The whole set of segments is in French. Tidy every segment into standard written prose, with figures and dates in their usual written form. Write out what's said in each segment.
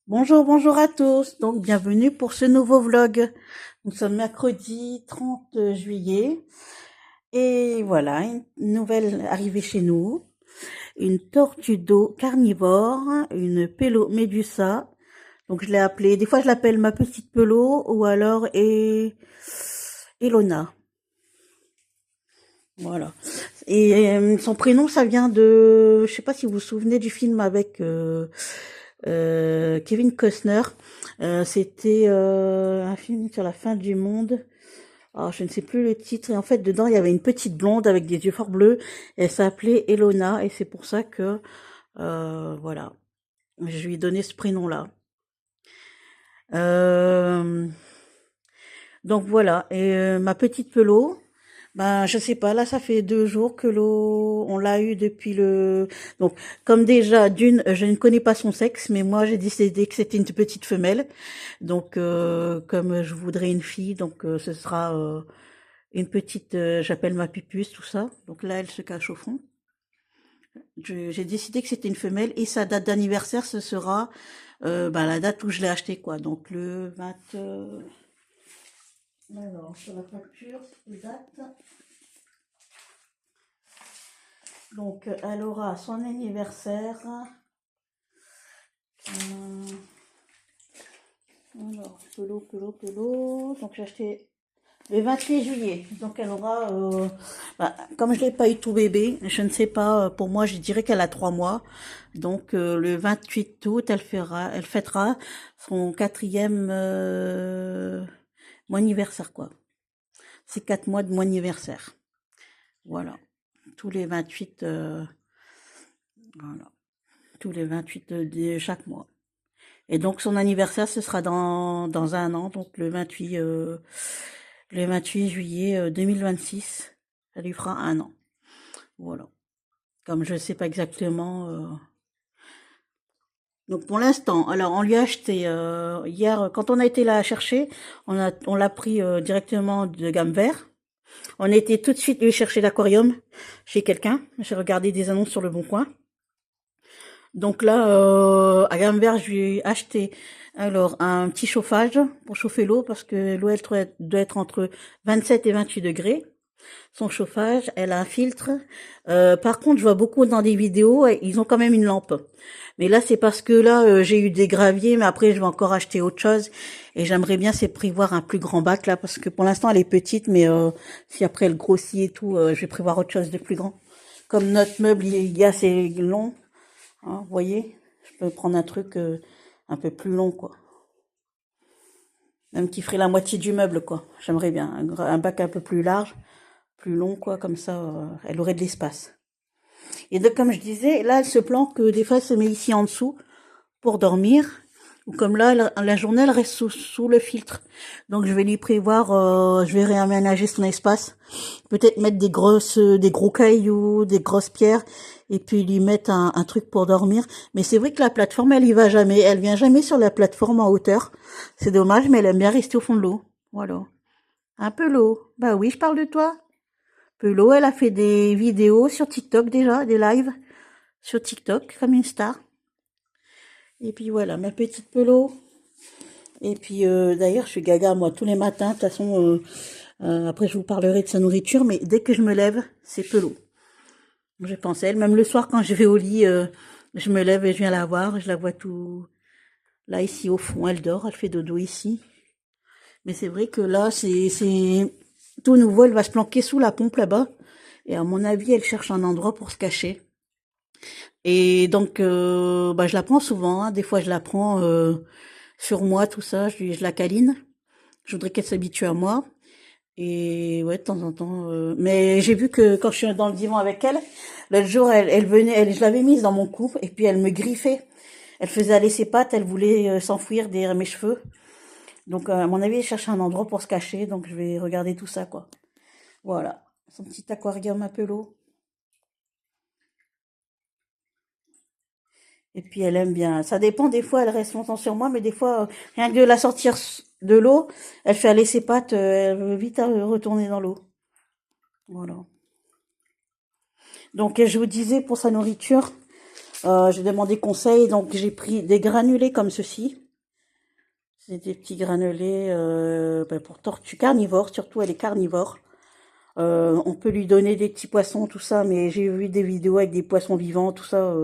Bonjour, bonjour à tous. Donc, bienvenue pour ce nouveau vlog. Nous sommes mercredi 30 juillet. Et voilà, une nouvelle arrivée chez nous. Une tortue d'eau carnivore, une Pelo Medusa. Donc, je l'ai appelée, des fois je l'appelle ma petite Pelo ou alors Elona. Voilà. Et son prénom, ça vient de, je sais pas si vous vous souvenez du film avec Kevin Costner. C'était un film sur la fin du monde. Alors, je ne sais plus le titre. Et en fait, dedans, il y avait une petite blonde avec des yeux fort bleus. Elle s'appelait Elona. Et c'est pour ça que, voilà, je lui ai donné ce prénom-là. Euh, donc voilà. Et ma petite Pelot, ben, je sais pas, là, ça fait 2 jours que l'eau, on l'a eu depuis le, donc, comme déjà, d'une, je ne connais pas son sexe, mais moi, j'ai décidé que c'était une petite femelle. Donc, comme je voudrais une fille, donc, ce sera, une petite, j'appelle ma pupuce, tout ça. Donc là, elle se cache au fond. J'ai décidé que c'était une femelle et sa date d'anniversaire, ce sera, ben, la date où je l'ai acheté, quoi. Donc, le 20, alors, sur la facture, c'est date. Donc, elle aura son anniversaire. Alors, Pelo. Donc, j'ai acheté le 28 juillet. Donc, elle aura, bah, comme je l'ai pas eu tout bébé, je ne sais pas, pour moi, je dirais qu'elle a 3 mois. Donc, le 28 août, elle fêtera son quatrième, mois anniversaire, quoi. C'est 4 mois de mon anniversaire. Voilà. Tous les 28, voilà. Tous les 28 de chaque mois. Et donc son anniversaire, ce sera dans un an, donc le 28 juillet 2026. Ça lui fera un an. Voilà. Comme je ne sais pas exactement. Donc pour l'instant, alors on lui a acheté hier, quand on a été la chercher, on l'a pris directement de gamme vert. On était tout de suite lui chercher l'aquarium chez quelqu'un. J'ai regardé des annonces sur le Bon Coin. Donc là, à Gamver, je lui ai acheté alors un petit chauffage pour chauffer l'eau parce que l'eau elle doit être entre 27 et 28 degrés. Son chauffage, elle a un filtre. Par contre, je vois beaucoup dans des vidéos, ils ont quand même une lampe. Mais là, c'est parce que là, j'ai eu des graviers, mais après, je vais encore acheter autre chose. Et j'aimerais bien c'est prévoir un plus grand bac là, parce que pour l'instant, elle est petite, mais si après elle grossit et tout, je vais prévoir autre chose de plus grand. Comme notre meuble, il est assez long, hein, vous voyez, je peux prendre un truc un peu plus long, quoi. Même qui ferait la moitié du meuble, quoi. J'aimerais bien un bac un peu plus large, plus long, quoi, comme ça, elle aurait de l'espace. Et donc, comme je disais, là, elle se planque, des fois, elle se met ici en dessous pour dormir. Ou comme là, la journée, elle reste sous le filtre. Donc, je vais lui prévoir, je vais réaménager son espace. Peut-être mettre des gros cailloux, des grosses pierres, et puis lui mettre un truc pour dormir. Mais c'est vrai que la plateforme, elle y va jamais. Elle vient jamais sur la plateforme en hauteur. C'est dommage, mais elle aime bien rester au fond de l'eau. Voilà. Un peu l'eau. Bah oui, je parle de toi. Pelot, elle a fait des vidéos sur TikTok déjà, des lives sur TikTok, comme une star. Et puis voilà, ma petite Pelot. Et puis d'ailleurs, je suis gaga, moi, tous les matins. De toute façon, après, je vous parlerai de sa nourriture, mais dès que je me lève, c'est Pelot. Je pense à elle. Même le soir, quand je vais au lit, je me lève et je viens la voir. Je la vois tout là, ici, au fond. Elle dort, elle fait dodo ici. Mais c'est vrai que là, c'est tout nouveau. Elle va se planquer sous la pompe là-bas. Et à mon avis, elle cherche un endroit pour se cacher. Et donc, bah, je la prends souvent, hein. Des fois, je la prends sur moi, tout ça. Je la câline. Je voudrais qu'elle s'habitue à moi. Et ouais, de temps en temps. Mais j'ai vu que quand je suis dans le divan avec elle, l'autre jour, elle venait, je l'avais mise dans mon cou et puis elle me griffait. Elle faisait aller ses pattes, elle voulait s'enfuir derrière mes cheveux. Donc, à mon avis, elle cherchait un endroit pour se cacher. Donc, je vais regarder tout ça, quoi. Voilà. Son petit aquarium à pelot. Et puis elle aime bien. Ça dépend, des fois elle reste longtemps sur moi, mais des fois, rien que de la sortir de l'eau, elle fait aller ses pattes, elle veut vite retourner dans l'eau. Voilà. Donc je vous disais pour sa nourriture, J'ai demandé conseil, donc j'ai pris des granulés comme ceci. C'est des petits granulés pour tortues carnivores, surtout elle est carnivore. On peut lui donner des petits poissons, tout ça, mais j'ai vu des vidéos avec des poissons vivants, tout ça,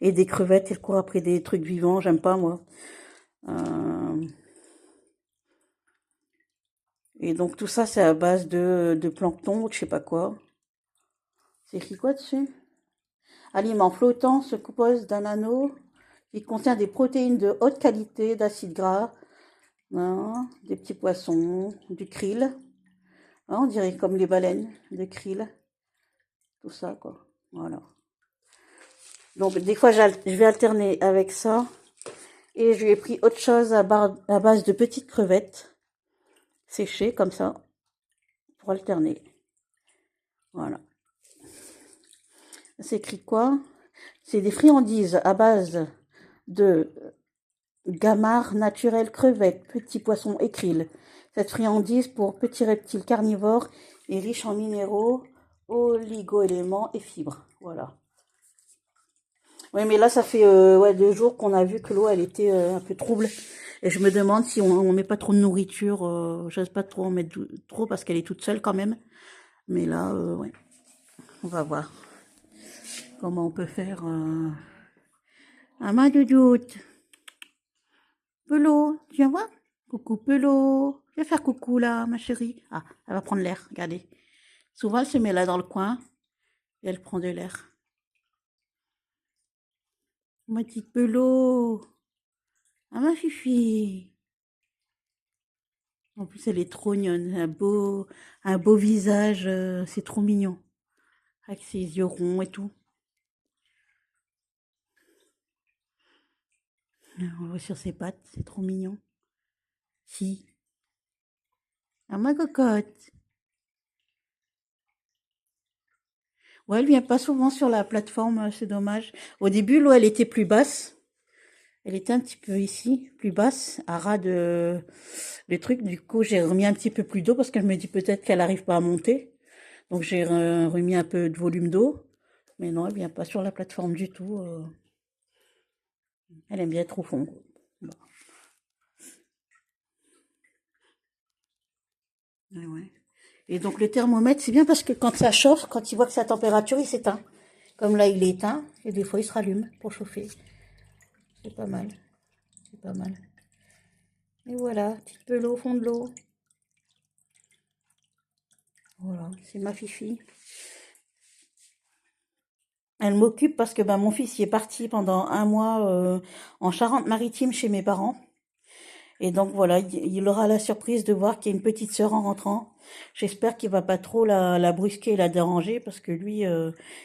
et des crevettes, elle court après des trucs vivants, j'aime pas moi. Euh, et donc tout ça, c'est à base de plancton, ou je sais pas quoi. C'est écrit quoi dessus? Aliment flottant se compose d'un anneau qui contient des protéines de haute qualité, d'acides gras, hein, des petits poissons, du krill. Hein, on dirait comme les baleines de krill. Tout ça, quoi. Voilà. Donc, des fois, je vais alterner avec ça. Et je lui ai pris autre chose à base de petites crevettes séchées, comme ça, pour alterner. Voilà. C'est écrit quoi? C'est des friandises à base de gamard naturel crevettes, petits poissons et krill. Cette friandise pour petits reptiles carnivores est riche en minéraux, oligo-éléments et fibres. Voilà. Oui, mais là, ça fait 2 jours qu'on a vu que l'eau, elle était un peu trouble. Et je me demande si on met pas trop de nourriture. J'ose pas trop en mettre trop parce qu'elle est toute seule quand même. Mais là, ouais, on va voir comment on peut faire. Ah, ma doudoute. Pelot, tu viens voir? Coucou Pelot. Viens faire coucou là, ma chérie. Ah, elle va prendre l'air, regardez. Souvent, elle se met là dans le coin et elle prend de l'air. Ma petite Pelot. Ah, ma fifi. En plus, elle est trop mignonne. Un beau visage. C'est trop mignon. Avec ses yeux ronds et tout. On voit sur ses pattes. C'est trop mignon. Si. Ah, ma cocotte. Ouais, elle vient pas souvent sur la plateforme. C'est dommage. Au début, l'eau, elle était plus basse. Elle était un petit peu ici, plus basse, à ras de trucs. Du coup, j'ai remis un petit peu plus d'eau parce que je me dis peut-être qu'elle n'arrive pas à monter. Donc, j'ai remis un peu de volume d'eau. Mais non, elle vient pas sur la plateforme du tout. Elle aime bien être au fond. Bon. Ouais, ouais. Et donc, le thermomètre, c'est bien parce que quand ça chauffe, quand il voit que sa température, il s'éteint. Comme là, il est éteint, et des fois, il se rallume pour chauffer. C'est pas mal. C'est pas mal. Et voilà, petite pelot au fond de l'eau. Voilà, c'est ma fifi. Elle m'occupe parce que mon fils y est parti pendant un mois en Charente-Maritime chez mes parents. Et donc voilà, il aura la surprise de voir qu'il y a une petite sœur en rentrant. J'espère qu'il va pas trop la brusquer et la déranger parce que lui,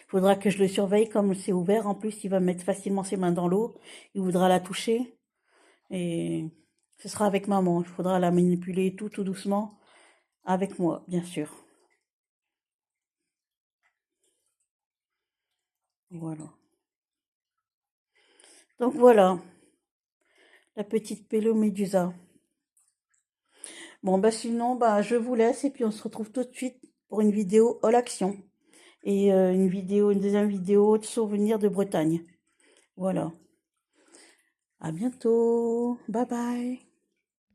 faudra que je le surveille comme c'est ouvert. En plus, il va mettre facilement ses mains dans l'eau. Il voudra la toucher et ce sera avec maman. Il faudra la manipuler tout doucement avec moi, bien sûr. Voilà. Donc voilà, la petite Pélomédusa. Bon, sinon, je vous laisse et puis on se retrouve tout de suite pour une vidéo all action. Et une deuxième vidéo de souvenirs de Bretagne. Voilà. À bientôt. Bye bye.